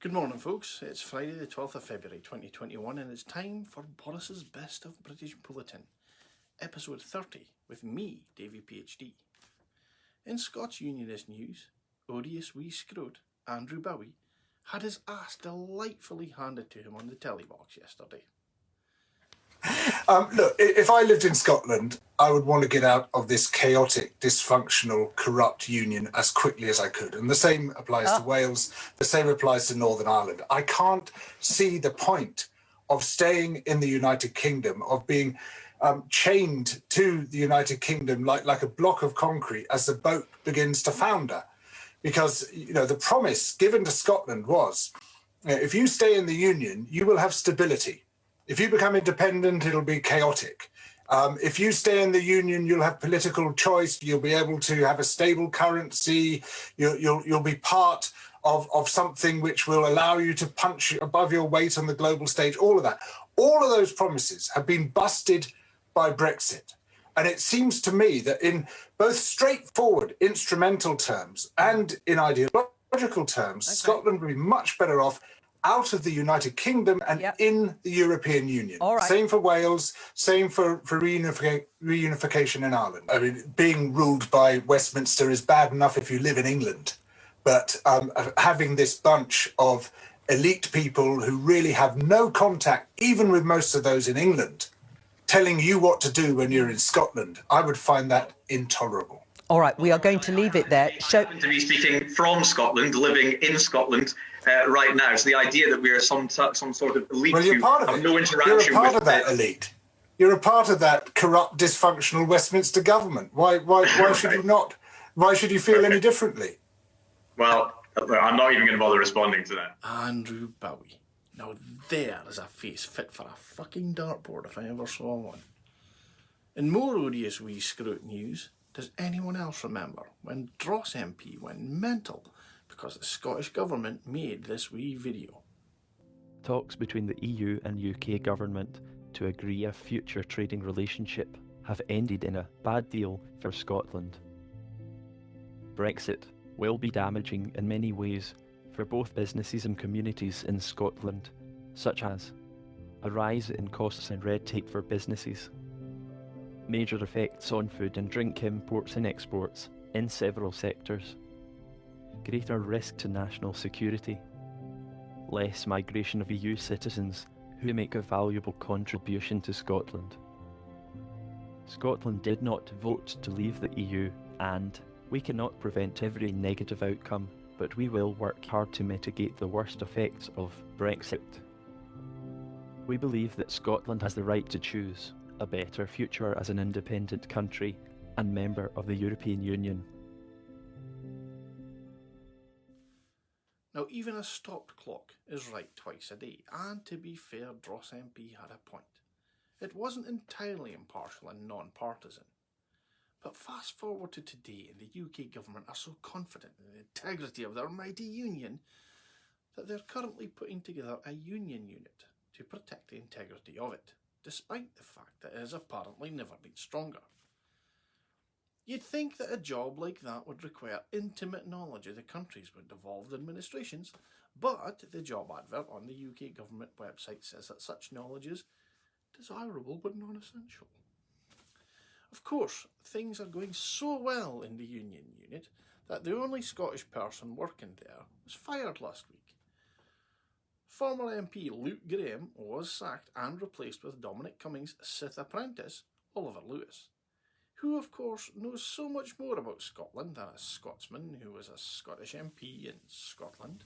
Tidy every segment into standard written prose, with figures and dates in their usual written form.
Good morning, folks. It's Friday the 12th of February 2021 and it's time for Boris's Best of British Bulletin, episode 30, with me, DaviePHD. In Scots Unionist news, odious wee scrote, Andrew Bowie, had his ass delightfully handed to him on the telly box yesterday. Look, if I lived in Scotland, I would want to get out of this chaotic, dysfunctional, corrupt union as quickly as I could. And the same applies to Wales, the same applies to Northern Ireland. I can't see the point of staying in the United Kingdom, of being chained to the United Kingdom like a block of concrete as the boat begins to founder. Because, you know, the promise given to Scotland was, if you stay in the union, you will have stability. If you become independent, it'll be chaotic. If you stay in the union, you'll have political choice. You'll be able to have a stable currency. You'll be part of something which will allow you to punch above your weight on the global stage. All of that. All of those promises have been busted by Brexit. And it seems to me that in both straightforward instrumental terms and in ideological terms, Scotland would be much better off out of the United Kingdom and in the European Union. Same for Wales, same for reunification in Ireland. I mean, being ruled by Westminster is bad enough if you live in England, but having this bunch of elite people who really have no contact, even with most of those in England, telling you what to do when you're in Scotland, I would find that intolerable. All right, we are going to leave it there. I happen to be speaking from Scotland, living in Scotland right now. So the idea that we are some sort of elite who have no interaction with... You're a part with of that elite. You're a part of that corrupt, dysfunctional Westminster government. Why should you not? Why should you feel any differently? Well, I'm not even going to bother responding to that. Andrew Bowie. Now there is a face fit for a fucking dartboard if I ever saw one. In more odious wee scrote news, does anyone else remember when Dross MP went mental because the Scottish Government made this wee video? Talks between the EU and UK government to agree a future trading relationship have ended in a bad deal for Scotland. Brexit will be damaging in many ways for both businesses and communities in Scotland, such as a rise in costs and red tape for businesses, major effects on food and drink imports and exports in several sectors, greater risk to national security, less migration of EU citizens who make a valuable contribution to Scotland. Scotland did not vote to leave the EU, and we cannot prevent every negative outcome, but we will work hard to mitigate the worst effects of Brexit. We believe that Scotland has the right to choose a better future as an independent country and member of the European Union. Now, even a stopped clock is right twice a day, and to be fair, Dross MP had a point. It wasn't entirely impartial and non-partisan. But fast forward to today, and the UK government are so confident in the integrity of their mighty union that they're currently putting together a union unit to protect the integrity of it, despite the fact that it has apparently never been stronger. You'd think that a job like that would require intimate knowledge of the countries with devolved administrations, but the job advert on the UK government website says that such knowledge is desirable but non-essential. Of course, things are going so well in the union unit that the only Scottish person working there was fired last week. Former MP Luke Graham was sacked and replaced with Dominic Cummings' Sith apprentice, Oliver Lewis, who of course knows so much more about Scotland than a Scotsman who was a Scottish MP in Scotland.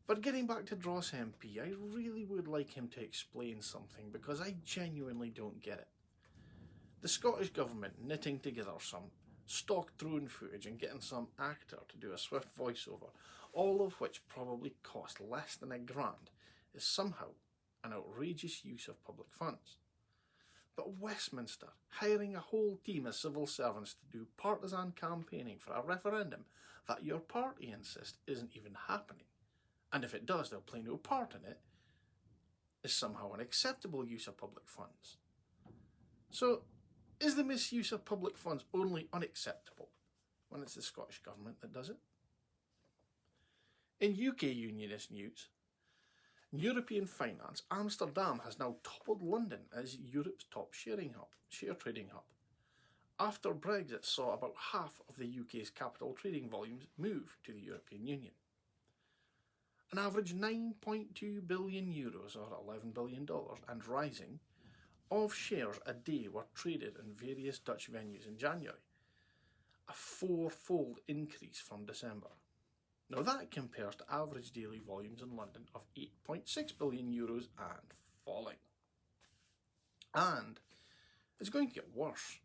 But getting back to Dross MP, I really would like him to explain something because I genuinely don't get it. The Scottish Government knitting together some stock drone footage and getting some actor to do a swift voiceover, all of which probably cost less than £1,000, is somehow an outrageous use of public funds. But Westminster hiring a whole team of civil servants to do partisan campaigning for a referendum that your party insists isn't even happening, and if it does they'll play no part in it, is somehow an acceptable use of public funds. So, is the misuse of public funds only unacceptable when it's the Scottish Government that does it? In UK unionist news, European finance, Amsterdam has now toppled London as Europe's top share trading hub, after Brexit saw about half of the UK's capital trading volumes move to the European Union. An average €9.2 billion, or $11 billion, and rising, of shares a day were traded in various Dutch venues in January, a four-fold increase from December. Now that compares to average daily volumes in London of €8.6 billion and falling. And it's going to get worse,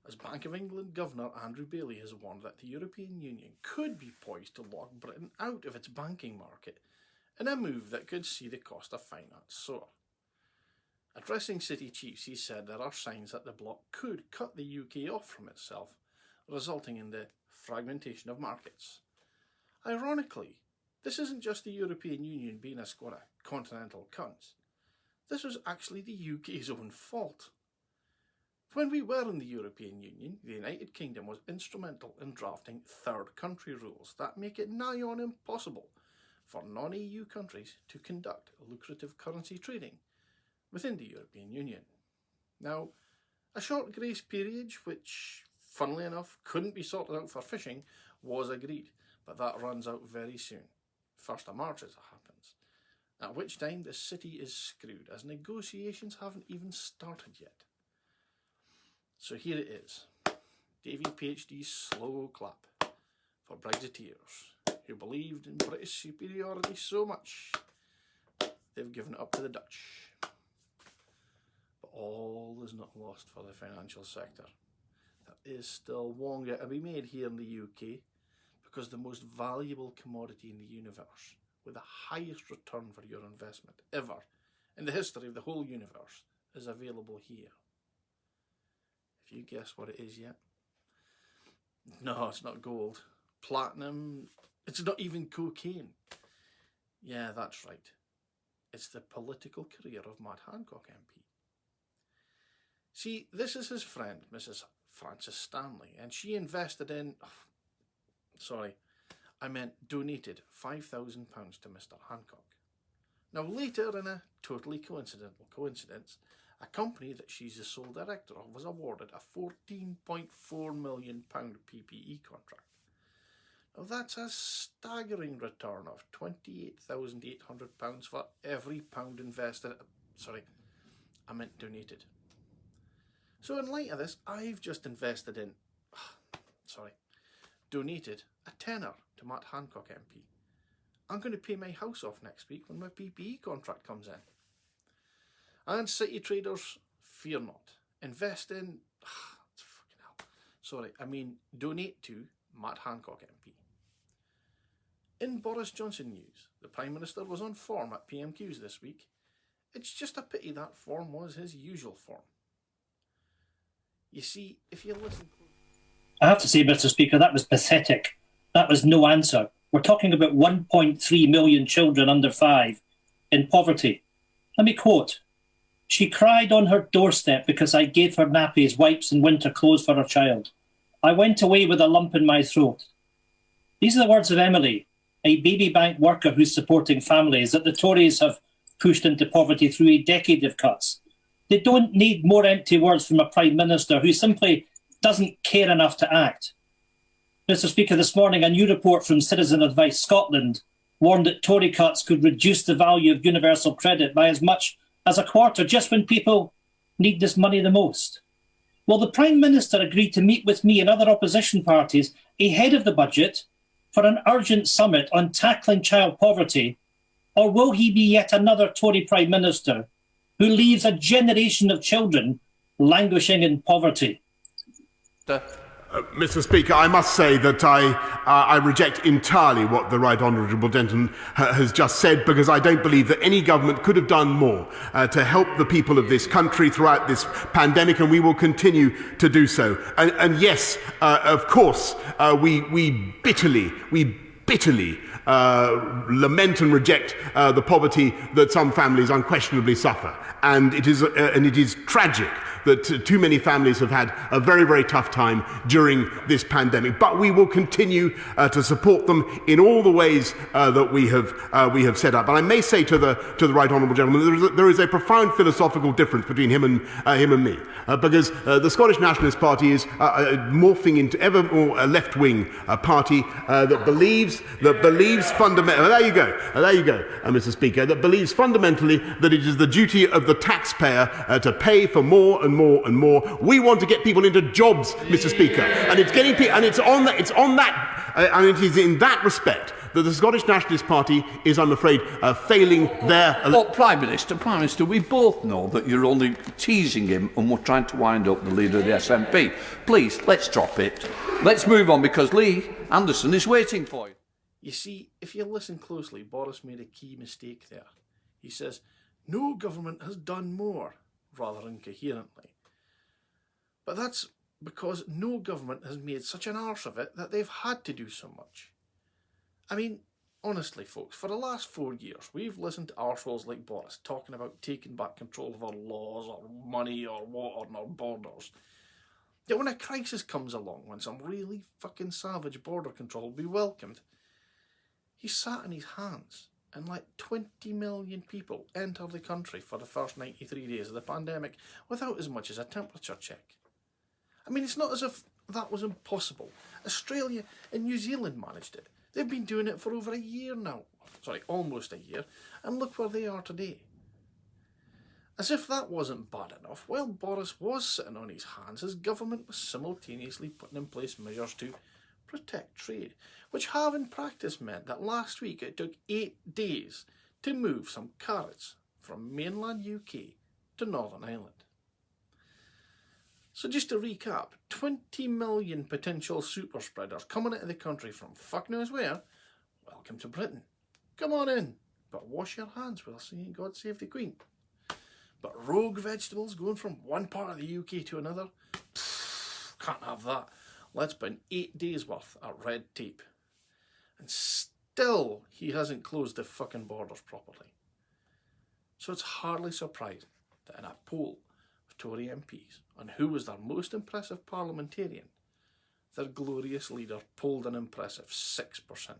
as Bank of England Governor Andrew Bailey has warned that the European Union could be poised to lock Britain out of its banking market in a move that could see the cost of finance soar. Addressing city chiefs, he said there are signs that the bloc could cut the UK off from itself, resulting in the fragmentation of markets. Ironically, this isn't just the European Union being a squad of continental cunts. This was actually the UK's own fault. When we were in the European Union, the United Kingdom was instrumental in drafting third country rules that make it nigh on impossible for non-EU countries to conduct lucrative currency trading within the European Union. Now, a short grace period, which, funnily enough, couldn't be sorted out for fishing, was agreed, but that runs out very soon, 1st of March as it happens, at which time the city is screwed, as negotiations haven't even started yet. So here it is, DaviePHD's slow clap for Brexiteers who believed in British superiority so much they've given it up to the Dutch. But all is not lost for the financial sector. There is still wonga to be made here in the UK, because the most valuable commodity in the universe, with the highest return for your investment ever in the history of the whole universe, is available here. Have you guessed what it is yet? No, it's not gold. Platinum. It's not even cocaine. Yeah, that's right. It's the political career of Matt Hancock MP. See, this is his friend, Mrs. Frances Stanley, and she invested in... donated £5,000 to Mr. Hancock. Now later, in a totally coincidental coincidence, a company that she's the sole director of was awarded a £14.4 million PPE contract. Now that's a staggering return of £28,800 for every pound invested, donated. So in light of this, I've just invested in, donated a tenner to Matt Hancock MP. I'm going to pay my house off next week when my PPE contract comes in. And city traders, fear not. Invest in, donate to Matt Hancock MP. In Boris Johnson news, the Prime Minister was on form at PMQs this week. It's just a pity that form was his usual form. You see, if you listen... I have to say, Mr. Speaker, that was pathetic. That was no answer. We're talking about 1.3 million children under 5 in poverty. Let me quote, "She cried on her doorstep because I gave her nappies, wipes and winter clothes for her child. I went away with a lump in my throat." These are the words of Emily, a baby bank worker who's supporting families that the Tories have pushed into poverty through a decade of cuts. They don't need more empty words from a Prime Minister who simply doesn't care enough to act. Mr. Speaker, this morning a new report from Citizen Advice Scotland warned that Tory cuts could reduce the value of universal credit by as much as a quarter, just when people need this money the most. Will the Prime Minister agree to meet with me and other opposition parties ahead of the budget for an urgent summit on tackling child poverty, or will he be yet another Tory Prime Minister who leaves a generation of children languishing in poverty? Mr. Speaker, I must say that I reject entirely what the Right Honourable Denton has just said, because I don't believe that any government could have done more to help the people of this country throughout this pandemic, and we will continue to do so. And yes, of course, we bitterly lament and reject the poverty that some families unquestionably suffer, and it is tragic that too many families have had a very, very tough time during this pandemic. But we will continue to support them in all the ways that we have set up. And I may say to the right honourable gentleman, there is a profound philosophical difference between him and me, because the Scottish Nationalist Party is morphing into ever more a left-wing party that believes fundamentally. There you go, Mr. Speaker. That believes fundamentally that it is the duty of the taxpayer to pay for more and more and more. We want to get people into jobs, Mr. Speaker, and it's getting people, and it's on that, and it is in that respect that the Scottish Nationalist Party is, I'm afraid, failing their... Well, Prime Minister, we both know that you're only teasing him and we're trying to wind up the leader of the SNP. Please, let's drop it. Let's move on, because Lee Anderson is waiting for you. You see, if you listen closely, Boris made a key mistake there. He says, no government has done more, rather incoherently. But that's because no government has made such an arse of it that they've had to do so much. I mean, honestly, folks, for the last 4 years, we've listened to arseholes like Boris talking about taking back control of our laws, our money, our water and our borders. Yet when a crisis comes along, when some really fucking savage border control will be welcomed, he sat in his hands and let 20 million people enter the country for the first 93 days of the pandemic without as much as a temperature check. I mean, it's not as if that was impossible. Australia and New Zealand managed it. They've been doing it for over a year now. Sorry, almost a year. And look where they are today. As if that wasn't bad enough, while Boris was sitting on his hands, his government was simultaneously putting in place measures to protect trade, which have in practice meant that last week it took 8 days to move some carrots from mainland UK to Northern Ireland. So just to recap, 20 million potential super spreaders coming into the country from fuck knows where. Welcome to Britain. Come on in, but wash your hands while singing God Save the Queen. But rogue vegetables going from one part of the UK to another? Pfft, can't have that. Let's bin 8 days worth of red tape. And still he hasn't closed the fucking borders properly. So it's hardly surprising that in a poll of Tory MPs on who was their most impressive parliamentarian, their glorious leader polled an impressive 6%.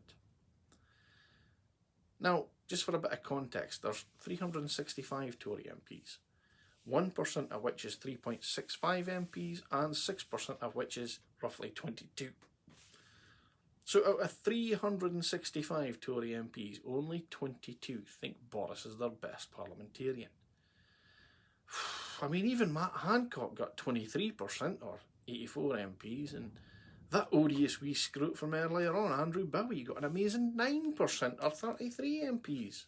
Now, just for a bit of context, there's 365 Tory MPs, 1% of which is 3.65 MPs and 6% of which is roughly 22. So out of 365 Tory MPs, only 22 think Boris is their best parliamentarian. I mean, even Matt Hancock got 23%, or 84 MPs, and that odious wee scrote from earlier on, Andrew Bowie, got an amazing 9%, or 33 MPs.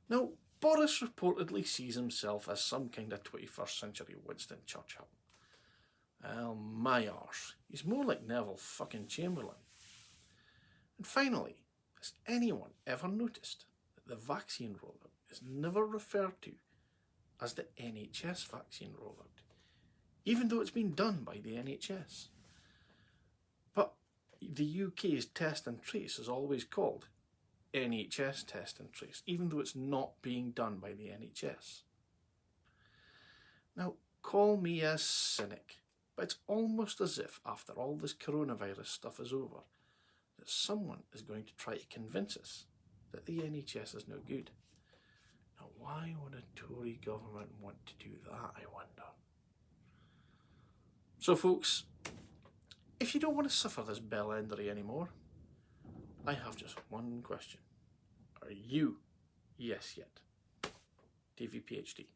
Now, Boris reportedly sees himself as some kind of 21st century Winston Churchill. Well, my arse, he's more like Neville fucking Chamberlain. And finally, has anyone ever noticed that the vaccine rollout is never referred to as the NHS vaccine rollout, even though it's been done by the NHS? But the UK's test and trace is always called NHS test and trace, even though it's not being done by the NHS. Now, call me a cynic, but it's almost as if after all this coronavirus stuff is over, that someone is going to try to convince us that the NHS is no good. Now, why would a Tory government want to do that, I wonder? So, folks, if you don't want to suffer this bell-endery anymore, I have just one question. Are you yes yet? DaviePHD.